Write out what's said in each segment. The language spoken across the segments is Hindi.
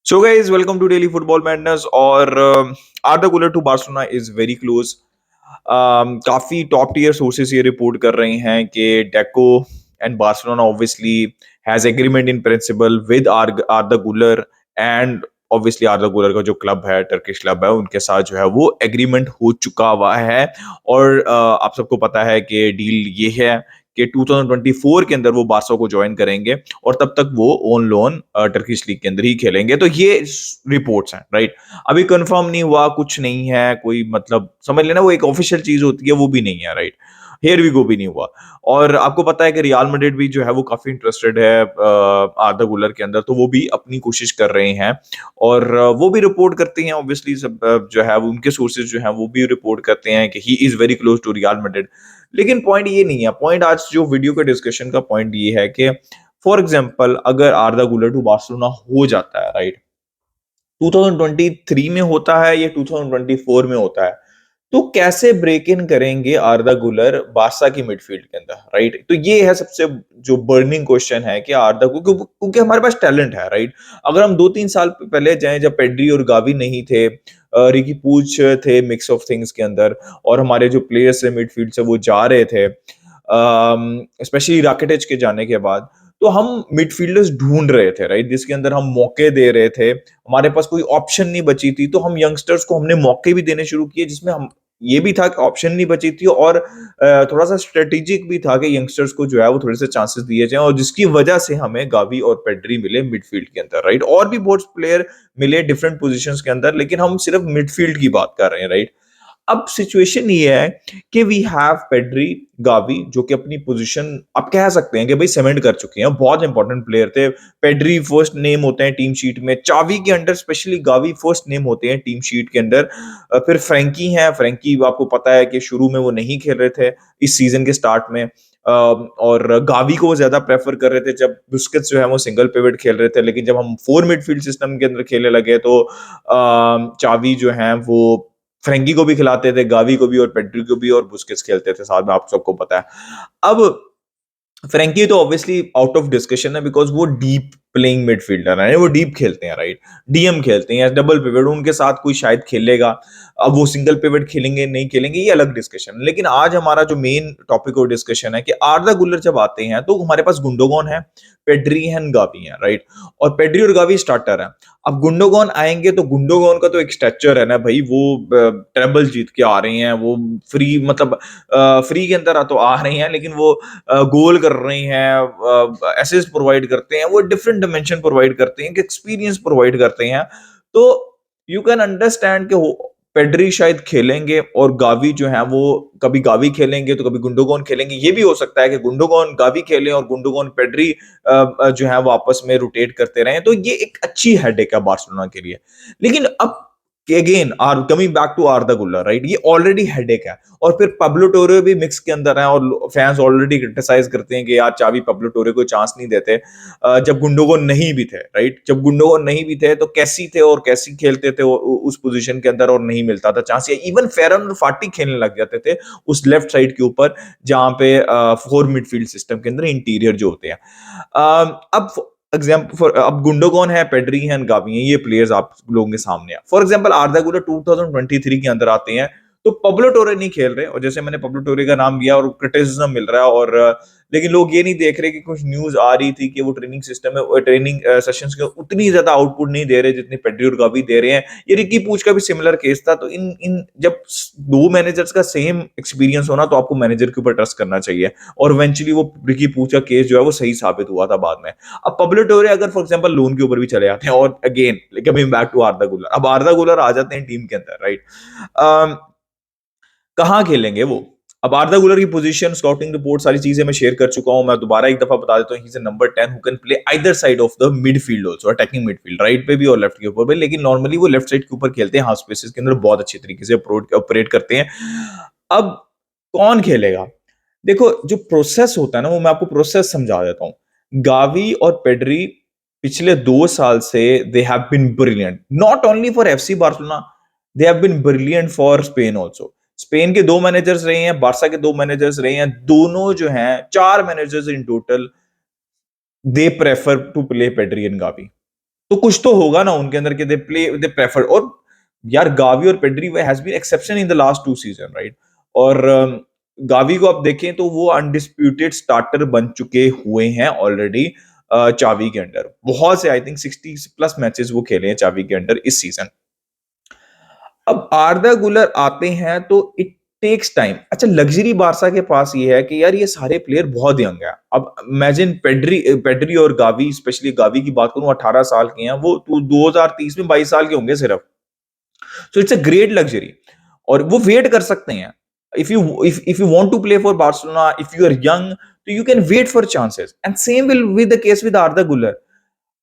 So guys, welcome to Daily Football Madness और Arda Guler to Barcelona is very close. काफी टॉप टीयर सोर्सेस ये रिपोर्ट कर रहे हैं कि Deco and Barcelona obviously has agreement in principle with Arda Guler and obviously आर्दा गुलर का जो क्लब है, टर्किश क्लब है, उनके साथ जो है वो एग्रीमेंट हो चुका हुआ है। और आप सबको पता है कि डील ये है कि 2024 के अंदर वो बारसा को ज्वाइन करेंगे और तब तक वो ऑन लोन टर्किश लीग के अंदर ही खेलेंगे। तो ये रिपोर्ट्स हैं, राइट? अभी कंफर्म नहीं हुआ, कुछ नहीं है, कोई मतलब समझ लेना वो एक ऑफिशियल चीज होती है, वो भी नहीं है, राइट? हेयर वी गो भी नहीं हुआ। और आपको पता है कि रियल मैड्रिड भी जो है वो काफी इंटरेस्टेड है आर्दा गुलर के अंदर, तो वो भी अपनी कोशिश कर रहे हैं। और वो भी रिपोर्ट करते हैं ऑब्वियसली, सब जो है वो उनके सोर्सेज जो हैं वो भी रिपोर्ट करते हैं कि he is very close to Real Madrid. लेकिन पॉइंट ये नहीं है। पॉइंट आज जो वीडियो के डिस्कशन का पॉइंट ये है कि फॉर एग्जांपल अगर आर्दा गुलर टू बार्सिलोना हो जाता है, राइट, 2023 में होता है या 2024 में होता है, तो कैसे ब्रेक इन करेंगे आर्दा गुलर बारसा की मिडफील्ड के अंदर, राइट? तो ये है सबसे जो बर्निंग क्वेश्चन है कि आर्दा को क्योंकि हमारे पास टैलेंट है, राइट? अगर हम 2-3 साल पहले जाएं जब पेड्री और गावी नहीं थे, रिकी पूच थे मिक्स ऑफ थिंग्स के अंदर, और हमारे जो प्लेयर्स थे मिडफील्ड से वो जा रहे थे, स्पेशली राकिटिच के जाने के बाद, तो हम मिडफील्डर्स ढूंढ रहे थे, राइट, जिसके अंदर हम मौके दे रहे थे। हमारे पास कोई ऑप्शन नहीं बची थी, तो हम यंगस्टर्स को हमने मौके भी देने शुरू किए, जिसमें हम ये भी था कि ऑप्शन नहीं बची थी, और थोड़ा सा स्ट्रेटेजिक भी था कि यंगस्टर्स को जो है वो थोड़े से चांसेस दिए जाएं, और जिसकी वजह से हमें गावी और पेड्री मिले मिडफील्ड के अंदर, राइट? और भी बहुत प्लेयर मिले डिफरेंट पोजीशंस के अंदर, लेकिन हम सिर्फ मिडफील्ड की बात कर रहे हैं, राइट? अब सिचुएशन ये है कि वी हैव पेड्री, गावी, जो कि अपनी पोजीशन आप कह सकते हैं कि भाई सीमेंट कर चुके हैं, बहुत इंपॉर्टेंट प्लेयर थे। पेड्री फर्स्ट नेम होते हैं टीम शीट में, चावी के under specially Gavi first name होते हैं टीम शीट के अंदर। फिर फ्रैंकी है, फ्रैंकी आपको पता है कि शुरू में वो नहीं खेल रहे थे इस सीजन के स्टार्ट में, और गावी को वो ज्यादा प्रेफर कर रहे थे जब बुस्केट्स जो है वो सिंगल पिवट खेल रहे थे। लेकिन जब हम फोर मिडफील्ड सिस्टम के अंदर खेलने लगे तो चावी जो है वो फ्रेंकी को भी खिलाते थे, गावी को भी और पेड्री को भी, और बुस्केट्स खेलते थे साथ में, आप सबको पता है। अब फ्रैंकी तो ऑब्वियसली आउट ऑफ डिस्कशन है बिकॉज वो डीप प्लेइंग मिडफील्डर है, वो डीप खेलते हैं, राइट? डीएम खेलते हैं, डबल पिवट उनके साथ कोई शायद खेलेगा। अब वो सिंगल पिवट खेलेंगे नहीं खेलेंगे ये अलग डिस्कशन है। लेकिन आज हमारा जो मेन टॉपिक और डिस्कशन है कि आर्दा गुलर जब आते हैं तो हमारे पास गुंडोगॉन है, पेड्री है, गावी है, राइट? और पेड्री और गावी स्टार्टर है। अब गुंडोगॉन आएंगे तो गुंडोगॉन का तो एक स्ट्रक्चर है ना भाई, वो ट्रेबल जीत के आ रहे हैं, वो फ्री मतलब फ्री के अंदर तो आ रहे हैं, लेकिन वो गोल कर रहे हैं, असिस्ट प्रोवाइड करते हैं, वो डिफरेंट डिमेंशन प्रोवाइड करते हैं, एक्सपीरियंस प्रोवाइड करते हैं। तो यू कैन अंडरस्टैंड कि पेड्री शायद खेलेंगे और गावी जो है वो कभी गावी खेलेंगे तो कभी गुंडोगॉन खेलेंगे। ये भी हो सकता है कि गुंडोगॉन गावी खेलें और गुंडोगॉन पेड्री जो है वो आपस में रोटेट करते रहें। तो ये एक अच्छी हेडेक है बार्सिलोना के लिए। लेकिन अब again are coming back to Arda Guler, right, ये ऑलरेडी हेडेक है। और फिर पब्लो टोरे भी मिक्स के अंदर है, और फैंस ऑलरेडी क्रिटिसाइज करते हैं कि यार चावी पब्लो टोरे को चांस नहीं देते। जब गुंडोगॉन नहीं भी थे, राइट, जब गुंडोगॉन नहीं भी थे तो कैसी थे और कैसी खेलते थे उस पोजीशन के अंदर, और नहीं मिलता था चांस, या इवन फेरन और फाटी खेलने लग जाते थे उस लेफ्ट साइड के ऊपर, जहां पे फोर मिडफील्ड सिस्टम के अंदर इंटीरियर जो होते हैं। अब एग्जाम्पल फॉर अब गुंडोगॉन है, पेड्री है, गावी है, ये प्लेयर्स आप लोगों के सामने है। फॉर एग्जाम्पल आर्दा गुलर 2023 के अंदर आते हैं तो पब्लो टोरे नहीं खेल रहे, और जैसे मैंने पब्लो टोरे का नाम लिया और क्रिटिसिज्म मिल रहा है, और लेकिन लोग ये नहीं देख रहे कि कुछ न्यूज आ रही थी कि वो ट्रेनिंग सिस्टम में ट्रेनिंग सेशंस के उतनी ज्यादा आउटपुट नहीं दे रहे जितनी पेड्री और गावी दे रहे हैं। ये रिकी पूछ का भी सिमिलर केस था। तो इन इन जब दो मैनेजर्स का सेम एक्सपीरियंस होना तो आपको मैनेजर के ऊपर ट्रस्ट करना चाहिए, और इवेंचुअली वो रिकी पूछ का केस जो है वो सही साबित हुआ था बाद में। अब पब्लो टोरे अगर फॉर एग्जांपल लोन के ऊपर भी चले जाते हैं, और again coming back to Arda Guler, अब आर्दा गुलर आ जाते हैं टीम के अंदर, राइट, कहाँ खेलेंगे वो? अब आर्दा गुलर की पोजीशन, स्काउटिंग रिपोर्ट, सारी चीजें मैं शेयर कर चुका हूं। मैं दोबारा एक दफा बता देता हूं, he is number 10 who can play either side of the midfield also, attacking midfield, right पे भी और लेफ्ट के ऊपर भी। लेकिन नॉर्मली वो लेफ्ट साइड के ऊपर खेलते हैं, हाफ स्पेसेस के अंदर बहुत अच्छी तरीके से ऑपरेट करते हैं। अब कौन खेलेगा? देखो, जो प्रोसेस होता है ना, वो मैं आपको प्रोसेस समझा देता हूं। गावी और पेड्री पिछले 2 साल से they have been brilliant, not only for FC Barcelona, they have been brilliant for Spain also. Spain के 2 मैनेजर्स रहे हैं, बारसा के 2 मैनेजर्स रहे हैं, दोनों जो हैं 4 managers in total, they prefer to play Pedri and Gavi. तो कुछ तो होगा ना उनके अंदर कि दे प्रेफर। और यार गावी और Pedri has been exception in the last 2 season, right? और गावी को आप देखें तो वो अनडिस्प्यूटेड स्टार्टर बन चुके हुए हैं ऑलरेडी चावी के अंडर। बहुत से आई थिंक 60 प्लस मैचेस वो खेले हैं चावी के अंडर इस सीजन। अब आर्दा गुलर आते हैं तो इट टेक्स टाइम। अच्छा, लग्जरी बारसा के पास ये है कि यार ये सारे प्लेयर बहुत यंग है। अब इमेजिन पेड्री पेड्री और गावी, स्पेशली गावी की बात करूं, 18 साल के हैं वो, तो 2030 में 22 साल के होंगे सिर्फ। So it's a great luxury, और वो वेट कर सकते हैं। If you want to play for Barcelona, if you are young, तो you can wait for chances, and same will be the case with Arda Guler.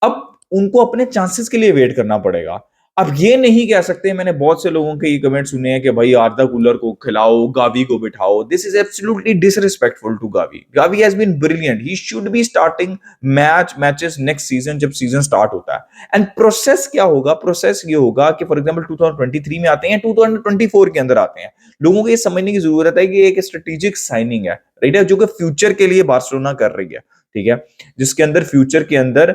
अब उनको अपने चांसेस के लिए वेट करना पड़ेगा। अब ये नहीं कह सकते, मैंने बहुत से लोगों के ये कमेंट सुने हैं कि भाई आर्दा गुलर को खिलाओ, गावी को बिठाओ। This is absolutely disrespectful to Gavi. Gavi has been brilliant, he should be starting matches next season जब सीजन स्टार्ट होता है। एंड प्रोसेस क्या होगा? प्रोसेस ये होगा कि फॉर एग्जांपल 2023 में आते हैं, 2024 के अंदर आते हैं, लोगों को ये समझने की जरूरत है कि एक स्ट्रेटेजिक साइनिंग है, राइट है, जो कि फ्यूचर के लिए बार्सिलोना कर रही है, ठीक है, जिसके अंदर फ्यूचर के अंदर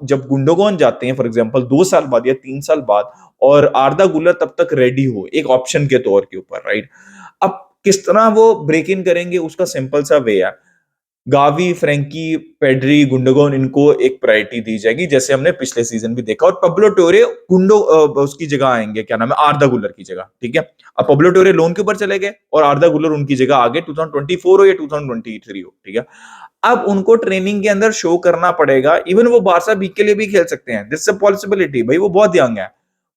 जब गुंडोगॉन जाते हैं फॉर एग्जांपल 2 साल बाद या 3 साल बाद, और आर्दा गुलर तब तक रेडी हो एक ऑप्शन के तौर के ऊपर, राइट? अब किस तरह वो ब्रेक इन करेंगे उसका सिंपल सा वे है, गावी, फ्रैंकी, पेड्री, गुंडोगॉन, इनको एक प्रायोरिटी दी जाएगी, जैसे हमने पिछले सीजन भी देखा। और पब्लो टोरे उसकी जगह आएंगे, क्या नाम है, आर्दा गुलर की जगह, ठीक है। अब पब्लो टोरे लोन के ऊपर चले गए और आर्दा गुलर उनकी जगह आगे 2024 हो या 2023 हो, ठीक है। अब उनको ट्रेनिंग के अंदर शो करना पड़ेगा, इवन वो बारसा बी के लिए भी खेल सकते हैं, दिस इज अ पॉसिबिलिटी, भाई वो बहुत यंग है।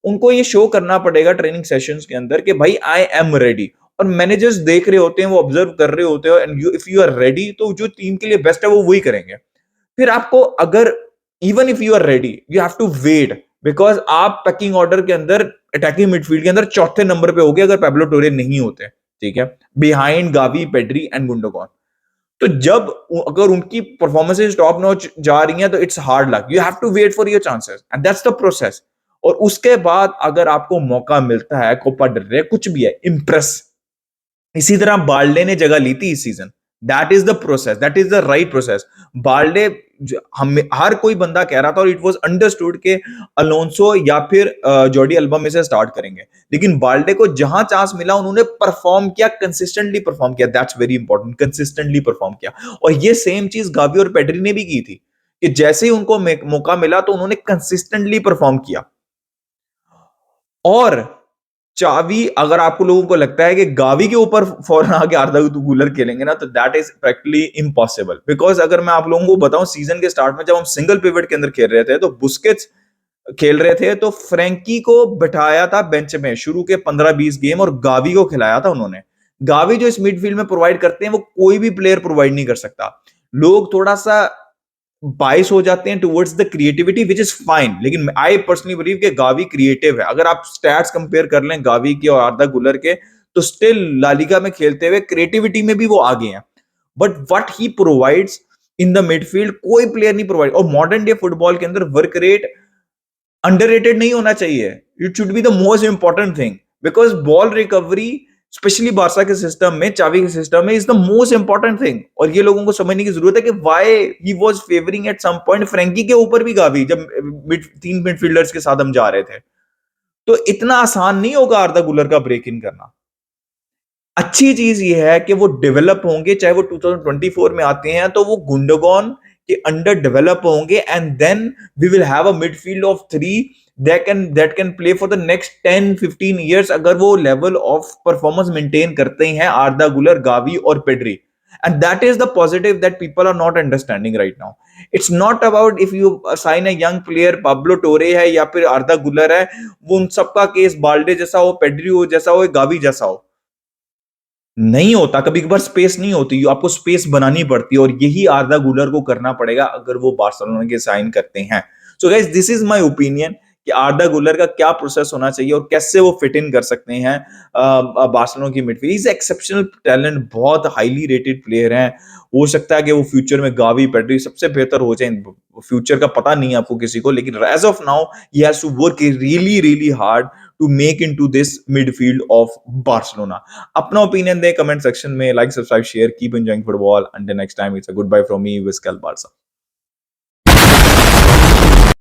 उनको ये शो करना पड़ेगा ट्रेनिंग सेशंस के अंदर कि भाई आई एम रेडी। और मैनेजर्स देख रहे होते हैं, वो ऑब्जर्व कर रहे होते हैं, and if you are ready तो जो टीम के लिए बेस्ट है वो वही करेंगे। फिर आपको अगर even if you are ready, you have to wait, because आप पैकिंग ऑर्डर के अंदर अटैकिंग मिडफील्ड के अंदर चौथे नंबर पे होगे अगर पैब्लो टोरे नहीं होते, ठीक है, बिहाइंड गावी, पेड्री एंड गुंडोगॉन। तो जब अगर उनकी परफॉर्मेंसेज टॉप नॉच जा रही हैं तो it's hard luck, you have to wait for your chances, and that's the process. और उसके बाद अगर आपको मौका मिलता है, कोपा डेल रे कुछ भी है, इम्प्रेस। इसी तरह बाल्डे ने जगह ली थी इस season. That is the process, that is the right process. Balde, हम हर कोई बंदा कह रहा था और इट वाज अंडरस्टूड के अलोंसो या फिर जॉर्डी अल्बा में से स्टार्ट करेंगे, लेकिन बाल्डे को जहां चांस मिला उन्होंने परफॉर्म किया, कंसिस्टेंटली परफॉर्म किया। That's very important, consistently perform किया। और ये सेम चीज गावी और पेड्री ने भी की थी कि जैसे ही उनको मौका मिला तो उन्होंने कंसिस्टेंटली परफॉर्म किया। और चावी, अगर आपको लोगों को लगता है कि गावी के ऊपर फौरन आके आर्दा गुलर खेलेंगे ना, तो that is practically impossible. Because अगर मैं आप लोगों को बताऊं, सीजन के स्टार्ट में जब हम सिंगल पिवट के अंदर खेल रहे थे तो बुस्केट्स खेल रहे थे, तो फ्रैंकी को बिठाया था बेंच में शुरू के 15-20 गेम, और गावी को खिलाया था उन्होंने। गावी जो इस मिडफील्ड में प्रोवाइड करते हैं वो कोई भी प्लेयर प्रोवाइड नहीं कर सकता। लोग थोड़ा सा बाइस हो जाते हैं towards the creativity, which is fine, लेकिन आई पर्सनली बिलीव कि गावी क्रिएटिव है। अगर आप स्टैट्स कंपेयर कर लें गावी के और आर्दा गुलर के, तो स्टिल लालिगा में खेलते हुए क्रिएटिविटी में भी वो आगे हैं। But what he provides in the midfield कोई प्लेयर नहीं प्रोवाइड। और मॉडर्न डे फुटबॉल के अंदर वर्क रेट अंडररेटेड नहीं होना चाहिए, it should be the most important thing, because ball recovery specially Barca के सिस्टम में, चावी के सिस्टम में, is the most important thing. और ये लोगों को समझने की जरूरत है कि why he was favouring at some point Frenkie के ऊपर भी गावी, जब तीन मिडफील्डर्स के साथ हम जा रहे थे। तो इतना आसान नहीं होगा आर्दा गुलर का ब्रेक इन करना। अच्छी चीज ये है कि वो डेवलप होंगे, चाहे वो 2024 में आते हैं तो वो गुंडोगॉन के अंडर डेवलप होंगे, and then we will have a midfield of 3 that can play for the next 10-15 years, अगर वो लेवल ऑफ परफॉर्मेंस मेंटेन करते हैं आर्दा गुलर, गावी और Pedri. And that is the positive that people are not understanding right now. It's not about if you sign a young player, Pablo Torre है या फिर आर्दा गुलर है, वो उन सबका केस बाल्डे जैसा हो, पेड्री हो जैसा हो, गावी जैसा हो, नहीं होता। कभी कभार स्पेस नहीं होती, आपको स्पेस बनानी पड़ती है, और यही आर्दा गुलर को करना पड़ेगा अगर वो बार्सिलोना के साइन करते हैं। So guys, this is my opinion कि आर्दा गुलर का क्या प्रोसेस होना चाहिए और कैसे वो फिट इन कर सकते हैं बार्सिलोना की मिडफील्ड। इज एक्सेप्शनल टैलेंट, बहुत हाईली रेटेड प्लेयर हैं। हो सकता है कि वो फ्यूचर में गावी, पेड्री सबसे बेहतर हो जाए, फ्यूचर का पता नहीं है आपको किसी को, लेकिन as of now he has to work really really hard to make into this midfield of Barcelona. अपना ओपिनियन दे कमेंट सेक्शन में, like, subscribe, share, keep enjoying football. Until next time, it's a goodbye from me, visca Barça.